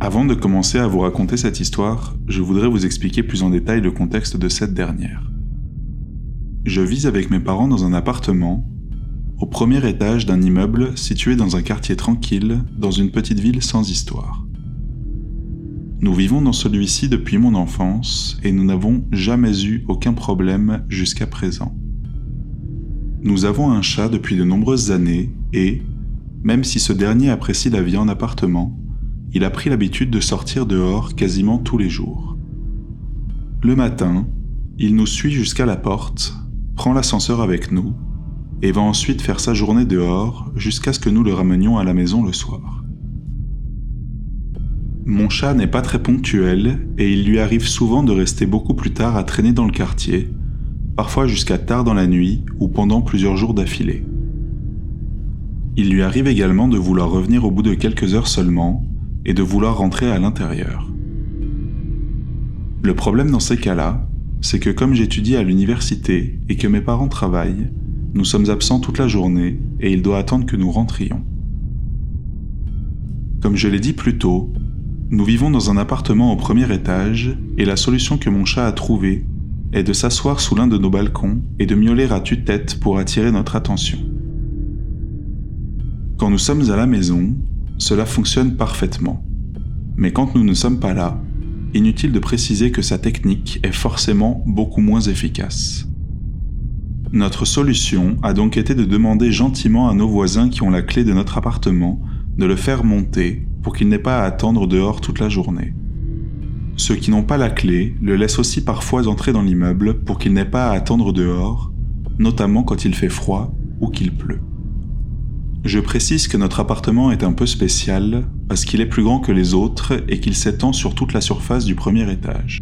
Avant de commencer à vous raconter cette histoire, je voudrais vous expliquer plus en détail le contexte de cette dernière. Je vis avec mes parents dans un appartement, au premier étage d'un immeuble situé dans un quartier tranquille, dans une petite ville sans histoire. Nous vivons dans celui-ci depuis mon enfance et nous n'avons jamais eu aucun problème jusqu'à présent. Nous avons un chat depuis de nombreuses années et, même si ce dernier apprécie la vie en appartement, il a pris l'habitude de sortir dehors quasiment tous les jours. Le matin, il nous suit jusqu'à la porte, prend l'ascenseur avec nous et va ensuite faire sa journée dehors jusqu'à ce que nous le ramenions à la maison le soir. Mon chat n'est pas très ponctuel et il lui arrive souvent de rester beaucoup plus tard à traîner dans le quartier, parfois jusqu'à tard dans la nuit ou pendant plusieurs jours d'affilée. Il lui arrive également de vouloir revenir au bout de quelques heures seulement et de vouloir rentrer à l'intérieur. Le problème dans ces cas-là, c'est que comme j'étudie à l'université et que mes parents travaillent, nous sommes absents toute la journée et il doit attendre que nous rentrions. Comme je l'ai dit plus tôt, nous vivons dans un appartement au premier étage et la solution que mon chat a trouvée est de s'asseoir sous l'un de nos balcons et de miauler à tue-tête pour attirer notre attention. Quand nous sommes à la maison, cela fonctionne parfaitement. Mais quand nous ne sommes pas là, inutile de préciser que sa technique est forcément beaucoup moins efficace. Notre solution a donc été de demander gentiment à nos voisins qui ont la clé de notre appartement de le faire monter pour qu'il n'ait pas à attendre dehors toute la journée. Ceux qui n'ont pas la clé le laissent aussi parfois entrer dans l'immeuble pour qu'il n'ait pas à attendre dehors, notamment quand il fait froid ou qu'il pleut. Je précise que notre appartement est un peu spécial parce qu'il est plus grand que les autres et qu'il s'étend sur toute la surface du premier étage.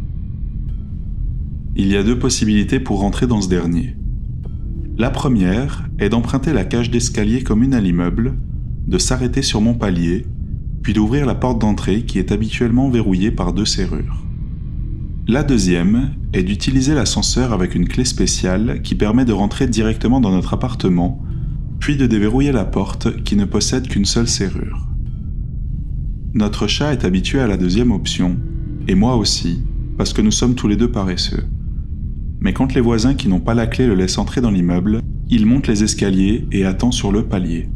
Il y a deux possibilités pour rentrer dans ce dernier. La première est d'emprunter la cage d'escalier commune à l'immeuble, de s'arrêter sur mon palier, puis d'ouvrir la porte d'entrée qui est habituellement verrouillée par 2 serrures. La deuxième est d'utiliser l'ascenseur avec une clé spéciale qui permet de rentrer directement dans notre appartement, puis de déverrouiller la porte qui ne possède qu'une seule serrure. Notre chat est habitué à la deuxième option, et moi aussi, parce que nous sommes tous les deux paresseux. Mais quand les voisins qui n'ont pas la clé le laissent entrer dans l'immeuble, il monte les escaliers et attend sur le palier.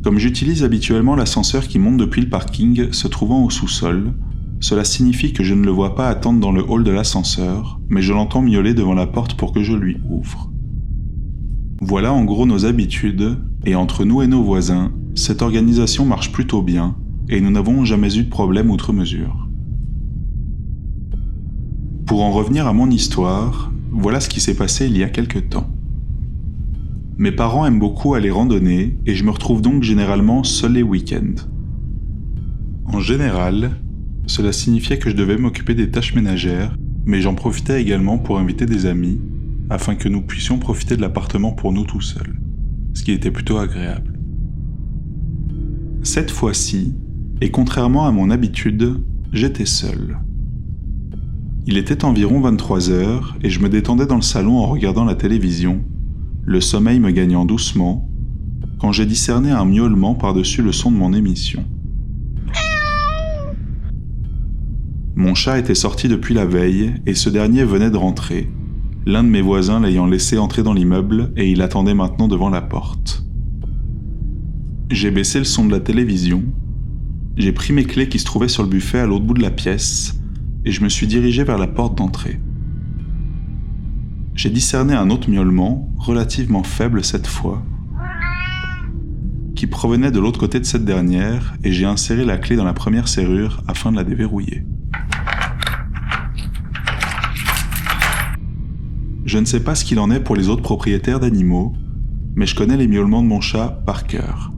Comme j'utilise habituellement l'ascenseur qui monte depuis le parking se trouvant au sous-sol, cela signifie que je ne le vois pas attendre dans le hall de l'ascenseur, mais je l'entends miauler devant la porte pour que je lui ouvre. Voilà en gros nos habitudes, et entre nous et nos voisins, cette organisation marche plutôt bien, et nous n'avons jamais eu de problème outre mesure. Pour en revenir à mon histoire, voilà ce qui s'est passé il y a quelque temps. Mes parents aiment beaucoup aller randonner et je me retrouve donc généralement seul les week-ends. En général, cela signifiait que je devais m'occuper des tâches ménagères, mais j'en profitais également pour inviter des amis, afin que nous puissions profiter de l'appartement pour nous tout seuls, ce qui était plutôt agréable. Cette fois-ci, et contrairement à mon habitude, j'étais seul. Il était environ 23h et je me détendais dans le salon en regardant la télévision, le sommeil me gagnant doucement, quand j'ai discerné un miaulement par-dessus le son de mon émission. Mon chat était sorti depuis la veille et ce dernier venait de rentrer, l'un de mes voisins l'ayant laissé entrer dans l'immeuble et il attendait maintenant devant la porte. J'ai baissé le son de la télévision, j'ai pris mes clés qui se trouvaient sur le buffet à l'autre bout de la pièce et je me suis dirigé vers la porte d'entrée. J'ai discerné un autre miaulement, relativement faible cette fois, qui provenait de l'autre côté de cette dernière et j'ai inséré la clé dans la première serrure afin de la déverrouiller. Je ne sais pas ce qu'il en est pour les autres propriétaires d'animaux, mais je connais les miaulements de mon chat par cœur.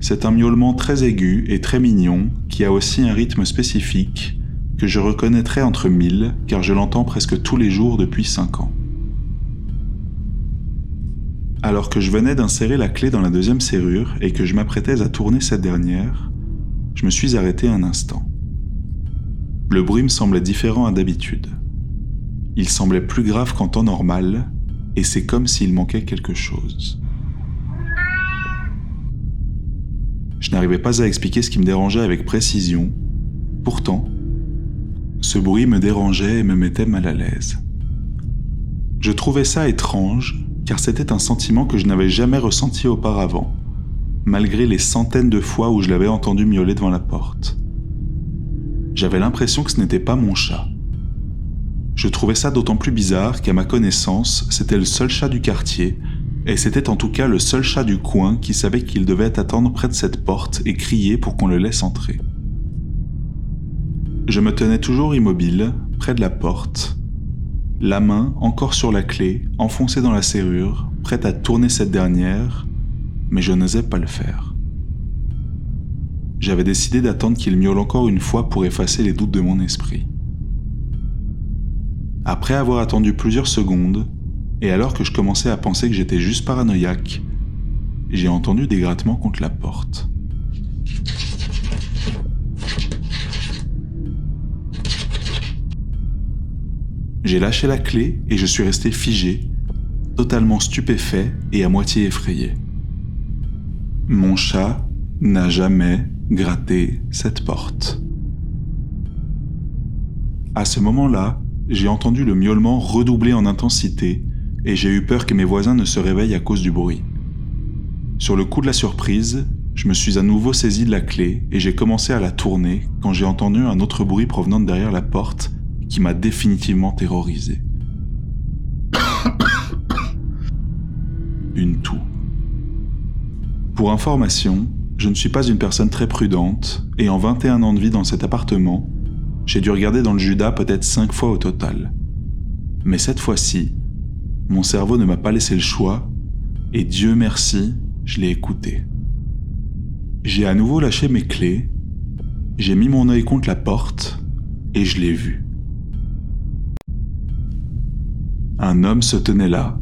C'est un miaulement très aigu et très mignon qui a aussi un rythme spécifique que je reconnaîtrais entre 1000 car je l'entends presque tous les jours depuis 5 ans. Alors que je venais d'insérer la clé dans la deuxième serrure et que je m'apprêtais à tourner cette dernière, je me suis arrêté un instant. Le bruit me semblait différent à d'habitude. Il semblait plus grave qu'en temps normal, et c'est comme s'il manquait quelque chose. Je n'arrivais pas à expliquer ce qui me dérangeait avec précision. Pourtant, ce bruit me dérangeait et me mettait mal à l'aise. Je trouvais ça étrange, car c'était un sentiment que je n'avais jamais ressenti auparavant, malgré les centaines de fois où je l'avais entendu miauler devant la porte. J'avais l'impression que ce n'était pas mon chat. Je trouvais ça d'autant plus bizarre qu'à ma connaissance, c'était le seul chat du quartier, et c'était en tout cas le seul chat du coin qui savait qu'il devait attendre près de cette porte et crier pour qu'on le laisse entrer. Je me tenais toujours immobile, près de la porte, la main encore sur la clé, enfoncée dans la serrure, prête à tourner cette dernière, mais je n'osais pas le faire. J'avais décidé d'attendre qu'il miaule encore une fois pour effacer les doutes de mon esprit. Après avoir attendu plusieurs secondes, et alors que je commençais à penser que j'étais juste paranoïaque, j'ai entendu des grattements contre la porte. J'ai lâché la clé et je suis resté figé, totalement stupéfait et à moitié effrayé. Mon chat n'a jamais gratté cette porte. À ce moment-là, j'ai entendu le miaulement redoubler en intensité et j'ai eu peur que mes voisins ne se réveillent à cause du bruit. Sur le coup de la surprise, je me suis à nouveau saisi de la clé et j'ai commencé à la tourner quand j'ai entendu un autre bruit provenant de derrière la porte qui m'a définitivement terrorisé. Une toux. Pour information, je ne suis pas une personne très prudente et en 21 ans de vie dans cet appartement, j'ai dû regarder dans le Judas peut-être 5 fois au total. Mais cette fois-ci, mon cerveau ne m'a pas laissé le choix et Dieu merci, je l'ai écouté. J'ai à nouveau lâché mes clés, j'ai mis mon œil contre la porte et je l'ai vu. Un homme se tenait là,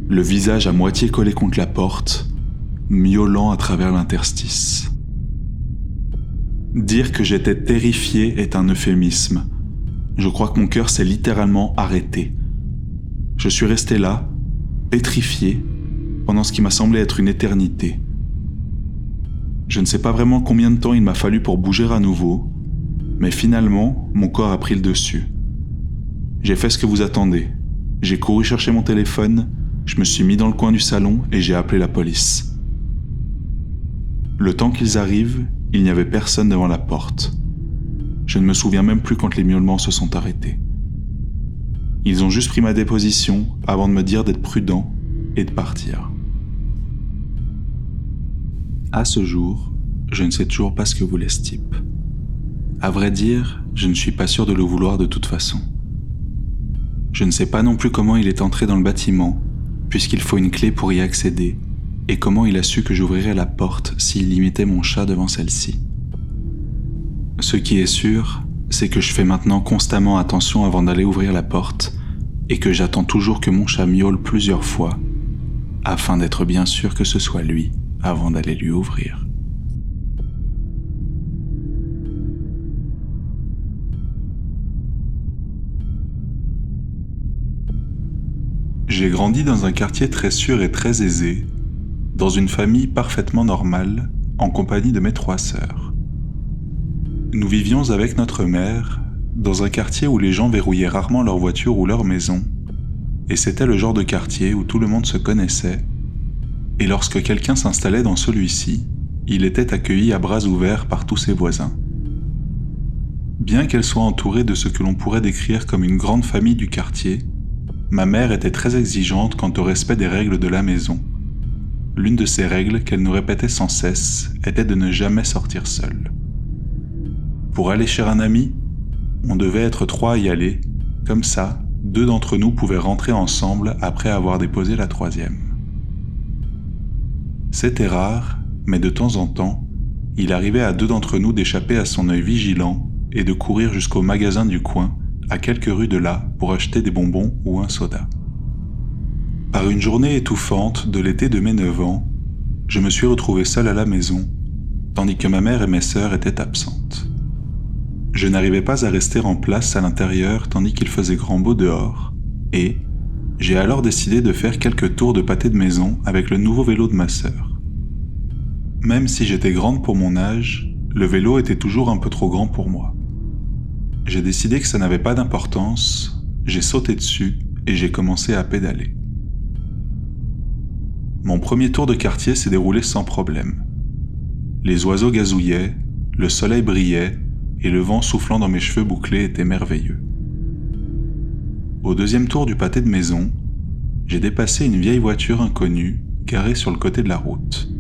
le visage à moitié collé contre la porte, miaulant à travers l'interstice. Dire que j'étais terrifié est un euphémisme. Je crois que mon cœur s'est littéralement arrêté. Je suis resté là, pétrifié, pendant ce qui m'a semblé être une éternité. Je ne sais pas vraiment combien de temps il m'a fallu pour bouger à nouveau, mais finalement, mon corps a pris le dessus. J'ai fait ce que vous attendez. J'ai couru chercher mon téléphone, je me suis mis dans le coin du salon et j'ai appelé la police. Le temps qu'ils arrivent, il n'y avait personne devant la porte. Je ne me souviens même plus quand les miaulements se sont arrêtés. Ils ont juste pris ma déposition avant de me dire d'être prudent et de partir. À ce jour, je ne sais toujours pas ce que voulait ce type. À vrai dire, je ne suis pas sûr de le vouloir de toute façon. Je ne sais pas non plus comment il est entré dans le bâtiment, puisqu'il faut une clé pour y accéder, et comment il a su que j'ouvrirais la porte s'il imitait mon chat devant celle-ci. Ce qui est sûr, c'est que je fais maintenant constamment attention avant d'aller ouvrir la porte, et que j'attends toujours que mon chat miaule plusieurs fois, afin d'être bien sûr que ce soit lui avant d'aller lui ouvrir. J'ai grandi dans un quartier très sûr et très aisé, dans une famille parfaitement normale, en compagnie de mes 3 sœurs. Nous vivions avec notre mère dans un quartier où les gens verrouillaient rarement leur voiture ou leur maison, et c'était le genre de quartier où tout le monde se connaissait, et lorsque quelqu'un s'installait dans celui-ci, il était accueilli à bras ouverts par tous ses voisins. Bien qu'elle soit entourée de ce que l'on pourrait décrire comme une grande famille du quartier, ma mère était très exigeante quant au respect des règles de la maison. L'une de ces règles qu'elle nous répétait sans cesse était de ne jamais sortir seule. Pour aller chez un ami, on devait être 3 à y aller, comme ça, 2 d'entre nous pouvaient rentrer ensemble après avoir déposé la 3e. C'était rare, mais de temps en temps, il arrivait à 2 d'entre nous d'échapper à son œil vigilant et de courir jusqu'au magasin du coin, à quelques rues de là, pour acheter des bonbons ou un soda. Par une journée étouffante de l'été de mes 9 ans, je me suis retrouvé seul à la maison, tandis que ma mère et mes sœurs étaient absentes. Je n'arrivais pas à rester en place à l'intérieur tandis qu'il faisait grand beau dehors, et j'ai alors décidé de faire quelques tours de pâté de maison avec le nouveau vélo de ma sœur. Même si j'étais grande pour mon âge, le vélo était toujours un peu trop grand pour moi. J'ai décidé que ça n'avait pas d'importance, j'ai sauté dessus et j'ai commencé à pédaler. Mon premier tour de quartier s'est déroulé sans problème. Les oiseaux gazouillaient, le soleil brillait et le vent soufflant dans mes cheveux bouclés était merveilleux. Au deuxième tour du pâté de maison, j'ai dépassé une vieille voiture inconnue garée sur le côté de la route.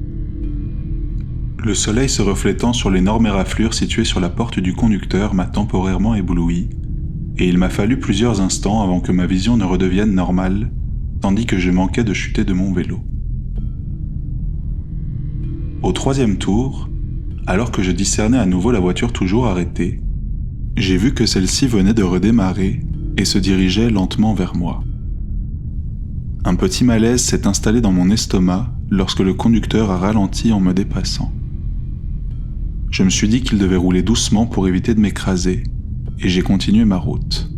Le soleil se reflétant sur l'énorme éraflure située sur la porte du conducteur m'a temporairement ébloui, et il m'a fallu plusieurs instants avant que ma vision ne redevienne normale, tandis que je manquais de chuter de mon vélo. Au troisième tour, alors que je discernais à nouveau la voiture toujours arrêtée, j'ai vu que celle-ci venait de redémarrer et se dirigeait lentement vers moi. Un petit malaise s'est installé dans mon estomac lorsque le conducteur a ralenti en me dépassant. Je me suis dit qu'il devait rouler doucement pour éviter de m'écraser, et j'ai continué ma route.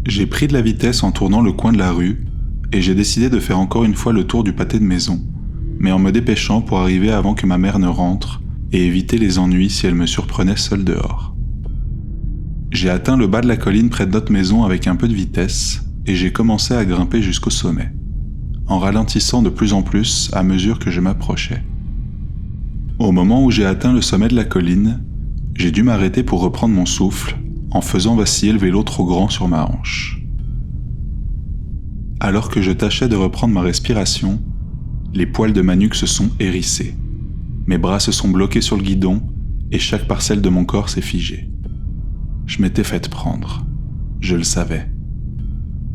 J'ai pris de la vitesse en tournant le coin de la rue, et j'ai décidé de faire encore une fois le tour du pâté de maison, mais en me dépêchant pour arriver avant que ma mère ne rentre et éviter les ennuis si elle me surprenait seule dehors. J'ai atteint le bas de la colline près de notre maison avec un peu de vitesse, et j'ai commencé à grimper jusqu'au sommet, en ralentissant de plus en plus à mesure que je m'approchais. Au moment où j'ai atteint le sommet de la colline, j'ai dû m'arrêter pour reprendre mon souffle en faisant vaciller le vélo trop grand sur ma hanche. Alors que je tâchais de reprendre ma respiration, les poils de ma nuque se sont hérissés. Mes bras se sont bloqués sur le guidon et chaque parcelle de mon corps s'est figée. Je m'étais fait prendre. Je le savais.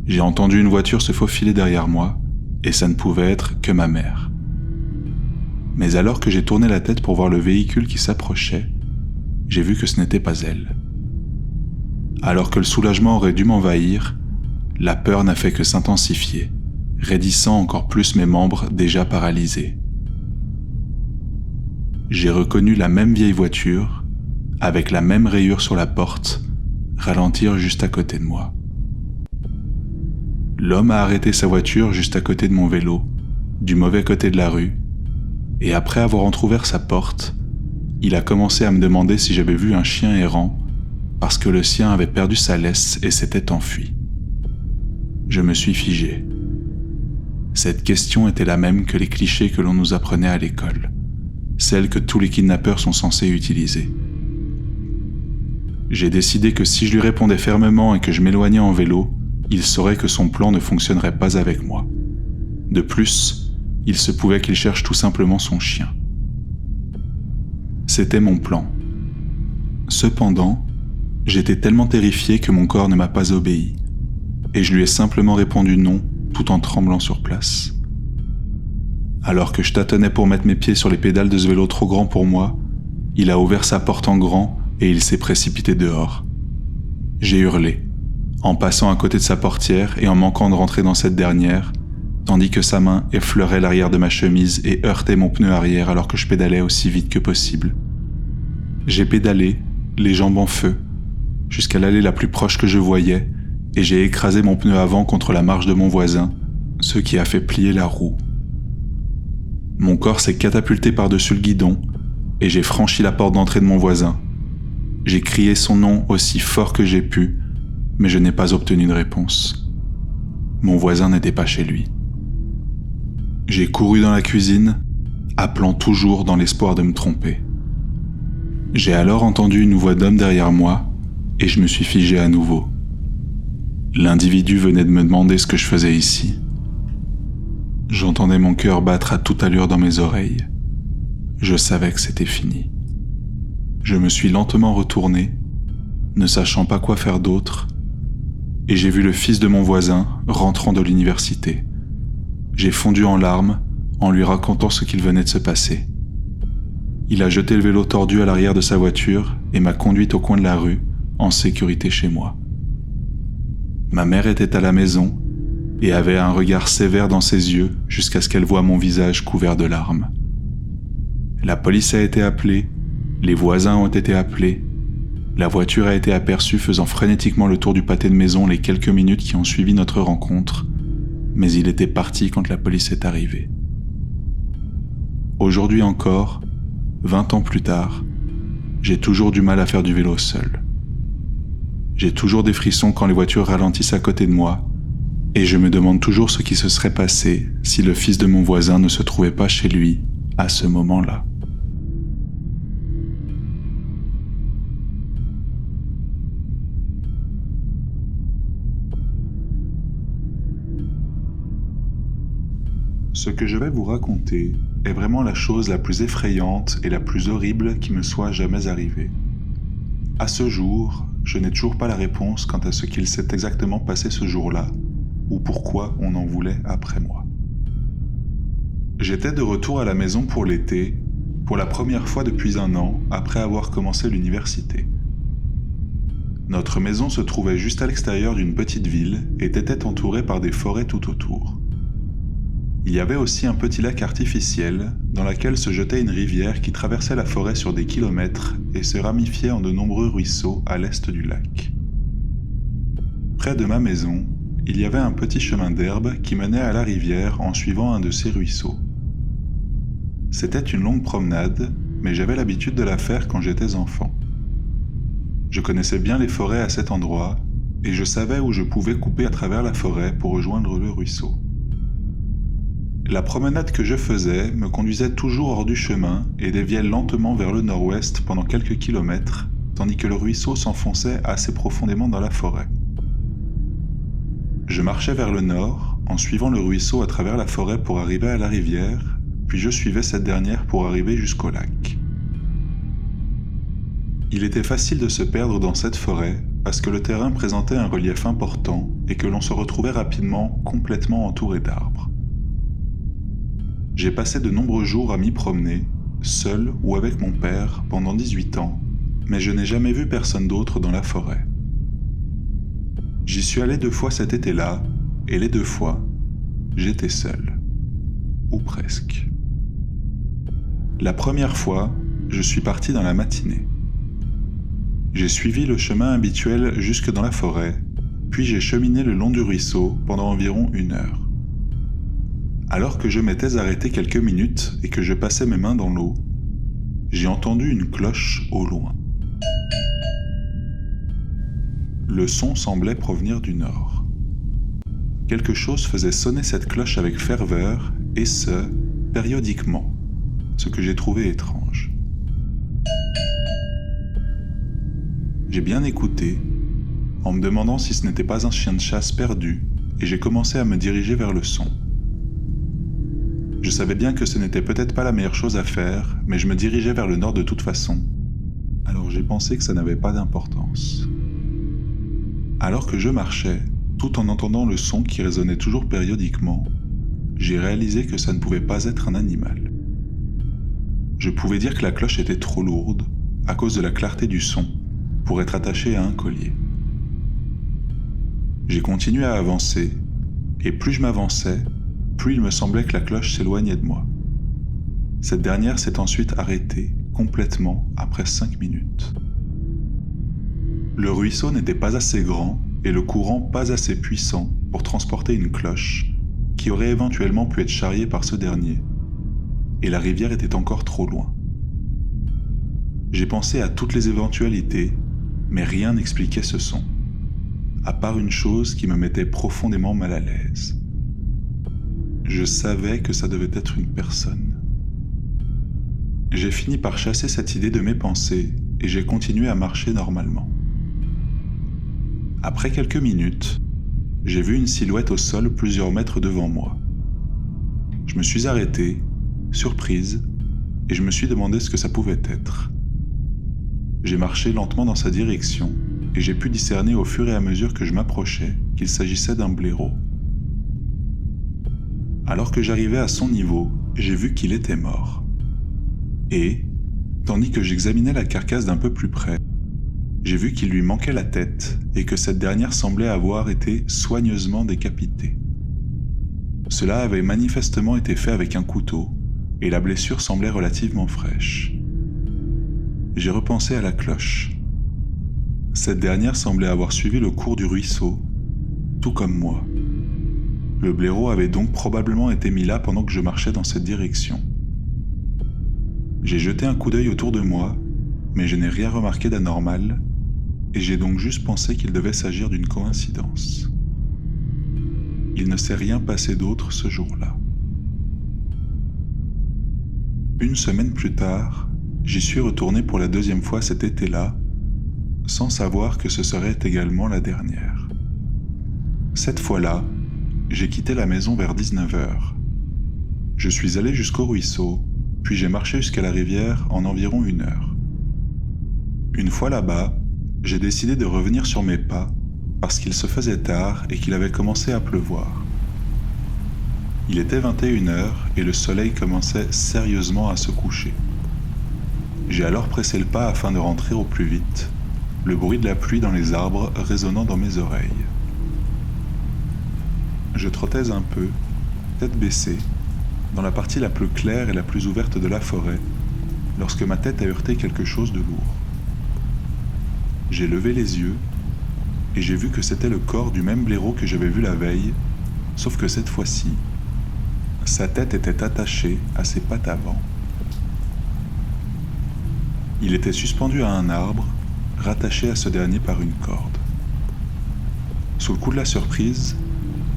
J'ai entendu une voiture se faufiler derrière moi et ça ne pouvait être que ma mère. Mais alors que j'ai tourné la tête pour voir le véhicule qui s'approchait, j'ai vu que ce n'était pas elle. Alors que le soulagement aurait dû m'envahir, la peur n'a fait que s'intensifier, raidissant encore plus mes membres déjà paralysés. J'ai reconnu la même vieille voiture, avec la même rayure sur la porte, ralentir juste à côté de moi. L'homme a arrêté sa voiture juste à côté de mon vélo, du mauvais côté de la rue, et après avoir entrouvert sa porte, il a commencé à me demander si j'avais vu un chien errant, parce que le sien avait perdu sa laisse et s'était enfui. Je me suis figé. Cette question était la même que les clichés que l'on nous apprenait à l'école, celle que tous les kidnappeurs sont censés utiliser. J'ai décidé que si je lui répondais fermement et que je m'éloignais en vélo, il saurait que son plan ne fonctionnerait pas avec moi. De plus, il se pouvait qu'il cherche tout simplement son chien. C'était mon plan. Cependant, j'étais tellement terrifié que mon corps ne m'a pas obéi, et je lui ai simplement répondu non tout en tremblant sur place. Alors que je tâtonnais pour mettre mes pieds sur les pédales de ce vélo trop grand pour moi, il a ouvert sa porte en grand et il s'est précipité dehors. J'ai hurlé, en passant à côté de sa portière et en manquant de rentrer dans cette dernière, tandis que sa main effleurait l'arrière de ma chemise et heurtait mon pneu arrière alors que je pédalais aussi vite que possible. J'ai pédalé, les jambes en feu, jusqu'à l'allée la plus proche que je voyais, et j'ai écrasé mon pneu avant contre la marche de mon voisin, ce qui a fait plier la roue. Mon corps s'est catapulté par-dessus le guidon, et j'ai franchi la porte d'entrée de mon voisin. J'ai crié son nom aussi fort que j'ai pu, mais je n'ai pas obtenu de réponse. Mon voisin n'était pas chez lui. J'ai couru dans la cuisine, appelant toujours dans l'espoir de me tromper. J'ai alors entendu une voix d'homme derrière moi et je me suis figé à nouveau. L'individu venait de me demander ce que je faisais ici. J'entendais mon cœur battre à toute allure dans mes oreilles. Je savais que c'était fini. Je me suis lentement retourné, ne sachant pas quoi faire d'autre, et j'ai vu le fils de mon voisin rentrant de l'université. J'ai fondu en larmes en lui racontant ce qu'il venait de se passer. Il a jeté le vélo tordu à l'arrière de sa voiture et m'a conduite au coin de la rue, en sécurité chez moi. Ma mère était à la maison et avait un regard sévère dans ses yeux jusqu'à ce qu'elle voie mon visage couvert de larmes. La police a été appelée, les voisins ont été appelés, la voiture a été aperçue faisant frénétiquement le tour du pâté de maison les quelques minutes qui ont suivi notre rencontre, mais il était parti quand la police est arrivée. Aujourd'hui encore, 20 ans plus tard, j'ai toujours du mal à faire du vélo seul. J'ai toujours des frissons quand les voitures ralentissent à côté de moi, et je me demande toujours ce qui se serait passé si le fils de mon voisin ne se trouvait pas chez lui à ce moment-là. Ce que je vais vous raconter est vraiment la chose la plus effrayante et la plus horrible qui me soit jamais arrivée. À ce jour, je n'ai toujours pas la réponse quant à ce qu'il s'est exactement passé ce jour-là, ou pourquoi on en voulait après moi. J'étais de retour à la maison pour l'été, pour la première fois depuis 1 an après avoir commencé l'université. Notre maison se trouvait juste à l'extérieur d'une petite ville et était entourée par des forêts tout autour. Il y avait aussi un petit lac artificiel dans lequel se jetait une rivière qui traversait la forêt sur des kilomètres et se ramifiait en de nombreux ruisseaux à l'est du lac. Près de ma maison, il y avait un petit chemin d'herbe qui menait à la rivière en suivant un de ces ruisseaux. C'était une longue promenade, mais j'avais l'habitude de la faire quand j'étais enfant. Je connaissais bien les forêts à cet endroit et je savais où je pouvais couper à travers la forêt pour rejoindre le ruisseau. La promenade que je faisais me conduisait toujours hors du chemin et déviait lentement vers le nord-ouest pendant quelques kilomètres, tandis que le ruisseau s'enfonçait assez profondément dans la forêt. Je marchais vers le nord, en suivant le ruisseau à travers la forêt pour arriver à la rivière, puis je suivais cette dernière pour arriver jusqu'au lac. Il était facile de se perdre dans cette forêt parce que le terrain présentait un relief important et que l'on se retrouvait rapidement complètement entouré d'arbres. J'ai passé de nombreux jours à m'y promener, seul ou avec mon père, pendant 18 ans, mais je n'ai jamais vu personne d'autre dans la forêt. J'y suis allé 2 fois cet été-là, et les 2 fois, j'étais seul. Ou presque. La première fois, je suis parti dans la matinée. J'ai suivi le chemin habituel jusque dans la forêt, puis j'ai cheminé le long du ruisseau pendant environ 1 heure. Alors que je m'étais arrêté quelques minutes et que je passais mes mains dans l'eau, j'ai entendu une cloche au loin. Le son semblait provenir du nord. Quelque chose faisait sonner cette cloche avec ferveur, et ce, périodiquement, ce que j'ai trouvé étrange. J'ai bien écouté, en me demandant si ce n'était pas un chien de chasse perdu, et j'ai commencé à me diriger vers le son. Je savais bien que ce n'était peut-être pas la meilleure chose à faire, mais je me dirigeais vers le nord de toute façon. Alors j'ai pensé que ça n'avait pas d'importance. Alors que je marchais, tout en entendant le son qui résonnait toujours périodiquement, j'ai réalisé que ça ne pouvait pas être un animal. Je pouvais dire que la cloche était trop lourde, à cause de la clarté du son, pour être attachée à un collier. J'ai continué à avancer, et plus je m'avançais, plus il me semblait que la cloche s'éloignait de moi. Cette dernière s'est ensuite arrêtée complètement après 5 minutes. Le ruisseau n'était pas assez grand et le courant pas assez puissant pour transporter une cloche qui aurait éventuellement pu être charriée par ce dernier, et la rivière était encore trop loin. J'ai pensé à toutes les éventualités, mais rien n'expliquait ce son, à part une chose qui me mettait profondément mal à l'aise. Je savais que ça devait être une personne. J'ai fini par chasser cette idée de mes pensées et j'ai continué à marcher normalement. Après quelques minutes, j'ai vu une silhouette au sol plusieurs mètres devant moi. Je me suis arrêté, surprise, et je me suis demandé ce que ça pouvait être. J'ai marché lentement dans sa direction et j'ai pu discerner au fur et à mesure que je m'approchais qu'il s'agissait d'un blaireau. Alors que j'arrivais à son niveau, j'ai vu qu'il était mort. Et, tandis que j'examinais la carcasse d'un peu plus près, j'ai vu qu'il lui manquait la tête et que cette dernière semblait avoir été soigneusement décapitée. Cela avait manifestement été fait avec un couteau, et la blessure semblait relativement fraîche. J'ai repensé à la cloche. Cette dernière semblait avoir suivi le cours du ruisseau, tout comme moi. Le blaireau avait donc probablement été mis là pendant que je marchais dans cette direction. J'ai jeté un coup d'œil autour de moi, mais je n'ai rien remarqué d'anormal, et j'ai donc juste pensé qu'il devait s'agir d'une coïncidence. Il ne s'est rien passé d'autre ce jour-là. Une semaine plus tard, j'y suis retourné pour la deuxième fois cet été-là, sans savoir que ce serait également la dernière. Cette fois-là, j'ai quitté la maison vers 19h. Je suis allé jusqu'au ruisseau, puis j'ai marché jusqu'à la rivière en environ 1 heure. Une fois là-bas, j'ai décidé de revenir sur mes pas parce qu'il se faisait tard et qu'il avait commencé à pleuvoir. Il était 21h et le soleil commençait sérieusement à se coucher. J'ai alors pressé le pas afin de rentrer au plus vite, le bruit de la pluie dans les arbres résonnant dans mes oreilles. Je trottais un peu, tête baissée, dans la partie la plus claire et la plus ouverte de la forêt, lorsque ma tête a heurté quelque chose de lourd. J'ai levé les yeux et j'ai vu que c'était le corps du même blaireau que j'avais vu la veille, sauf que cette fois-ci, sa tête était attachée à ses pattes avant. Il était suspendu à un arbre, rattaché à ce dernier par une corde. Sous le coup de la surprise,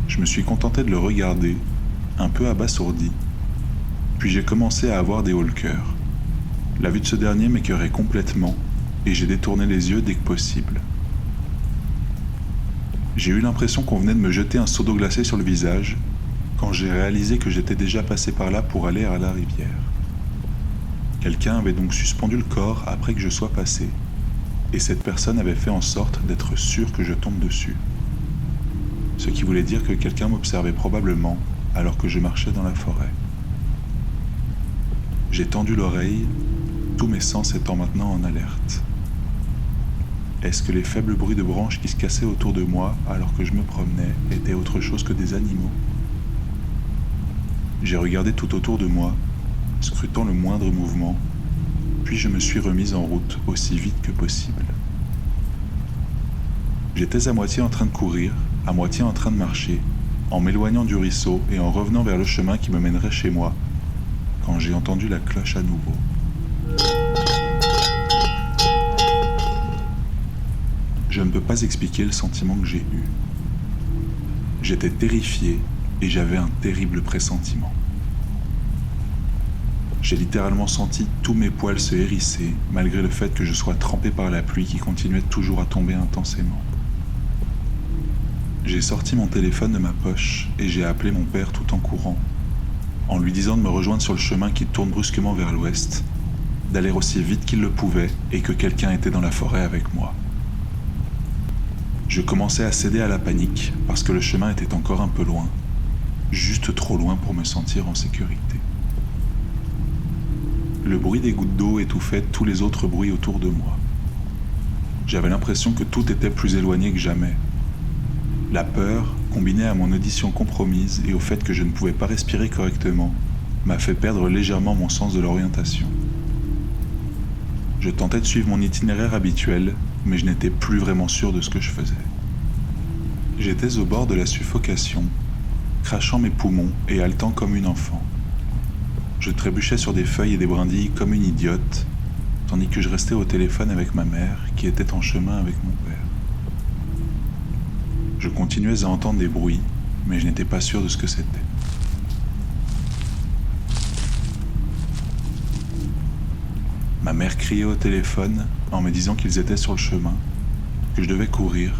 je me suis contenté de le regarder, un peu abasourdi, puis j'ai commencé à avoir des hauts le cœur. La vue de ce dernier m'écœurait complètement, et j'ai détourné les yeux dès que possible. J'ai eu l'impression qu'on venait de me jeter un seau d'eau glacée sur le visage, quand j'ai réalisé que j'étais déjà passé par là pour aller à la rivière. Quelqu'un avait donc suspendu le corps après que je sois passé, et cette personne avait fait en sorte d'être sûr que je tombe dessus. Ce qui voulait dire que quelqu'un m'observait probablement alors que je marchais dans la forêt. J'ai tendu l'oreille, tous mes sens étant maintenant en alerte. Est-ce que les faibles bruits de branches qui se cassaient autour de moi alors que je me promenais étaient autre chose que des animaux ? J'ai regardé tout autour de moi, scrutant le moindre mouvement, puis je me suis remise en route aussi vite que possible. J'étais à moitié en train de courir, à moitié en train de marcher, en m'éloignant du ruisseau et en revenant vers le chemin qui me mènerait chez moi, quand j'ai entendu la cloche à nouveau. Je ne peux pas expliquer le sentiment que j'ai eu. J'étais terrifié et j'avais un terrible pressentiment. J'ai littéralement senti tous mes poils se hérisser, malgré le fait que je sois trempé par la pluie qui continuait toujours à tomber intensément. J'ai sorti mon téléphone de ma poche et j'ai appelé mon père tout en courant, en lui disant de me rejoindre sur le chemin qui tourne brusquement vers l'ouest, d'aller aussi vite qu'il le pouvait et que quelqu'un était dans la forêt avec moi. Je commençais à céder à la panique parce que le chemin était encore un peu loin, juste trop loin pour me sentir en sécurité. Le bruit des gouttes d'eau étouffait tous les autres bruits autour de moi. J'avais l'impression que tout était plus éloigné que jamais. La peur, combinée à mon audition compromise et au fait que je ne pouvais pas respirer correctement, m'a fait perdre légèrement mon sens de l'orientation. Je tentais de suivre mon itinéraire habituel, mais je n'étais plus vraiment sûr de ce que je faisais. J'étais au bord de la suffocation, crachant mes poumons et haletant comme une enfant. Je trébuchais sur des feuilles et des brindilles comme une idiote, tandis que je restais au téléphone avec ma mère, qui était en chemin avec mon père. Je continuais à entendre des bruits, mais je n'étais pas sûr de ce que c'était. Ma mère criait au téléphone en me disant qu'ils étaient sur le chemin, que je devais courir,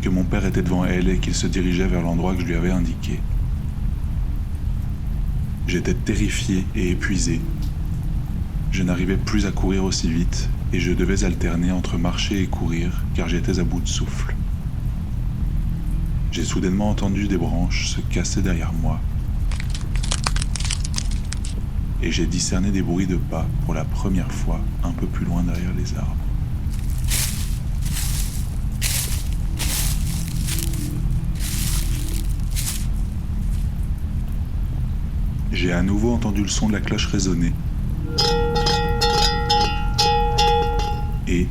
que mon père était devant elle et qu'il se dirigeait vers l'endroit que je lui avais indiqué. J'étais terrifié et épuisé. Je n'arrivais plus à courir aussi vite et je devais alterner entre marcher et courir car j'étais à bout de souffle. J'ai soudainement entendu des branches se casser derrière moi et j'ai discerné des bruits de pas pour la première fois un peu plus loin derrière les arbres. J'ai à nouveau entendu le son de la cloche résonner. Et,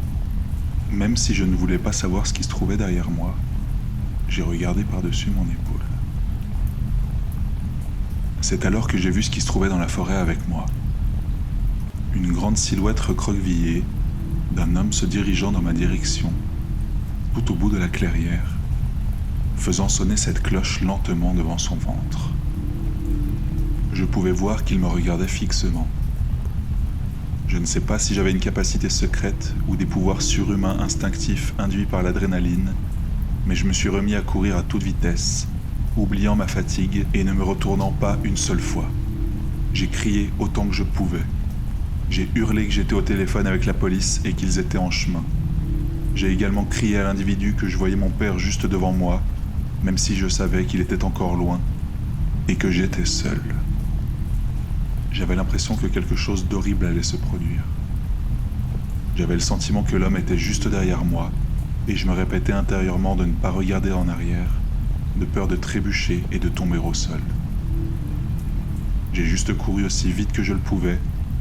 même si je ne voulais pas savoir ce qui se trouvait derrière moi, j'ai regardé par-dessus mon épaule. C'est alors que j'ai vu ce qui se trouvait dans la forêt avec moi. une grande silhouette recroquevillée d'un homme se dirigeant dans ma direction, tout au bout de la clairière, faisant sonner cette cloche lentement devant son ventre. Je pouvais voir qu'il me regardait fixement. Je ne sais pas si j'avais une capacité secrète ou des pouvoirs surhumains instinctifs induits par l'adrénaline, mais je me suis remis à courir à toute vitesse, oubliant ma fatigue et ne me retournant pas une seule fois. J'ai crié autant que je pouvais. J'ai hurlé que j'étais au téléphone avec la police et qu'ils étaient en chemin. J'ai également crié à l'individu que je voyais mon père juste devant moi, même si je savais qu'il était encore loin et que j'étais seul. J'avais l'impression que quelque chose d'horrible allait se produire. J'avais le sentiment que l'homme était juste derrière moi et je me répétais intérieurement de ne pas regarder en arrière, de peur de trébucher et de tomber au sol. J'ai juste couru aussi vite que je le pouvais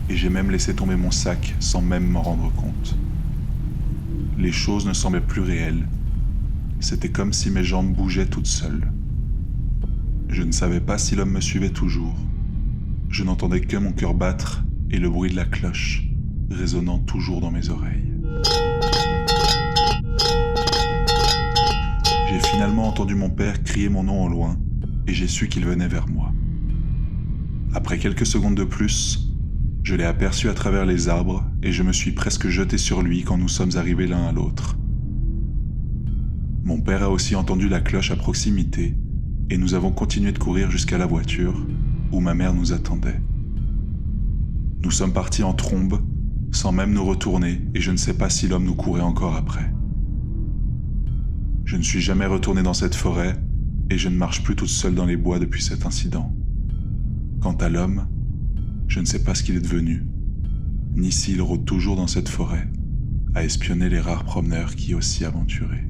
et j'ai même laissé tomber mon sac sans même m'en rendre compte. Les choses ne semblaient plus réelles. C'était comme si mes jambes bougeaient toutes seules. Je ne savais pas si l'homme me suivait toujours. Je n'entendais que mon cœur battre et le bruit de la cloche résonnant toujours dans mes oreilles. J'ai finalement entendu mon père crier mon nom au loin et j'ai su qu'il venait vers moi. Après quelques secondes de plus, je l'ai aperçu à travers les arbres et je me suis presque jeté sur lui quand nous sommes arrivés l'un à l'autre. Mon père a aussi entendu la cloche à proximité et nous avons continué de courir jusqu'à la voiture où ma mère nous attendait. Nous sommes partis en trombe sans même nous retourner et je ne sais pas si l'homme nous courait encore après. Je ne suis jamais retourné dans cette forêt et je ne marche plus toute seule dans les bois depuis cet incident. Quant à l'homme, je ne sais pas ce qu'il est devenu, ni s'il rôde toujours dans cette forêt, à espionner les rares promeneurs qui y ont aussi aventuré.